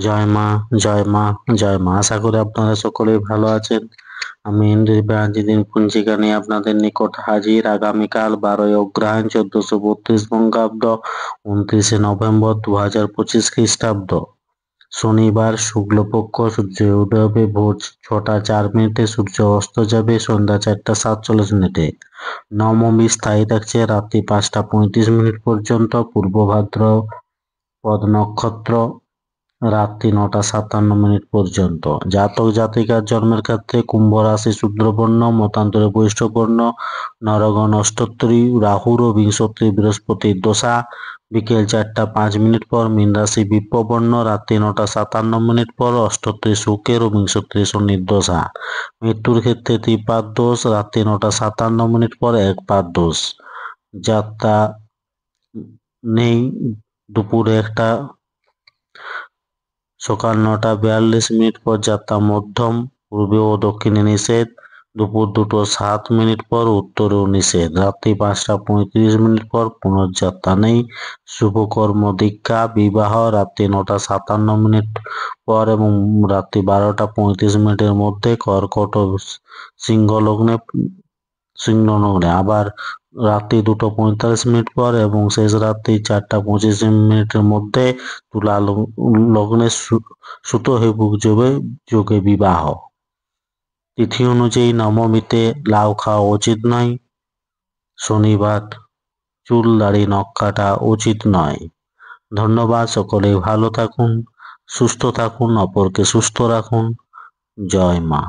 জয় মা, জয় মা, জয় মা। আশা করি আপনারা সকলেই ভালো আছেন। আমি ইন্দ্রিয় দিন পঞ্জিকা নিয়ে আপনাদের নিকট হাজির। আগামীকাল 12ই অগ্রহায়ণ 1432 বঙ্গাব্দ, 29শে নভেম্বর 2025 খ্রিস্টাব্দ, শনিবার, শুক্লপক্ষ। সূর্য উদয় হবে ভোর 6টা 4 মিনিটে, সূর্য অস্ত যাবে সন্ধ্যা 4টা 47 মিনিটে। নবমী স্থায়ী থাকছে রাত্রি 5টা 35 মিনিট পর্যন্ত। পূর্ব ভাদ্রপদ নক্ষত্র রাত্রি 9টা 57 মিনিট পর্যন্ত। জাতক জাতিকার জন্মের ক্ষেত্রে কুম্ভ রাশি শূদ্রবর্ণ, মতান্তরে বৈষ্ণবর্ণ, নরগণ অষ্টোত্তরী, রাহুর ও বিংশোত্তরী বৃহস্পতির দশা বিকেল 4টা 5 মিনিট পর। মীন রাশি বিপ্রবর্ণ রাত্রি 9টা 57 মিনিট পর। অষ্টোত্তরী শুক্রের ও বিংশোত্তরী শনির দশা। মৃত্যুর ক্ষেত্রে ত্রিপাদ দোষ রাত্রি 9টা 57 মিনিট পর। একপাদ দোষ। যাত্রা নেই দুপুর 1টা সকাল 9টা 42 মিনিট পর। যাত্রা মধ্যম, পূর্বে ও দক্ষিণে নিষেধ। দুপুর 2টো 7 মিনিট পর উত্তরেও নিষেধ। রাত্রি 5টা 35 মিনিট পর পুনর্যাত্রা নেই। শুভকর্ম দীক্ষা বিবাহ রাত্রি 9টা 57 মিনিট পর এবং রাত্রি 12টা 35 মিনিটের মধ্যে। কর্কট ও সিংহ লগ্নে আবার রাত্রি 2টো 45 মিনিট পর এবং শেষ রাত্রি 4টা 25 মিনিটের মধ্যে। তুলা লগ্নে সুত হেবুক যোগে বিবাহ। তিথি অনুযায়ী নবমীতে লাউ খাওয়া উচিত নয়। শনিবার চুল দাড়ি নখ কাটা উচিত নয়। ধন্যবাদ। সকলেই ভালো থাকুন, সুস্থ থাকুন, অপরকে সুস্থ রাখুন। জয় মা।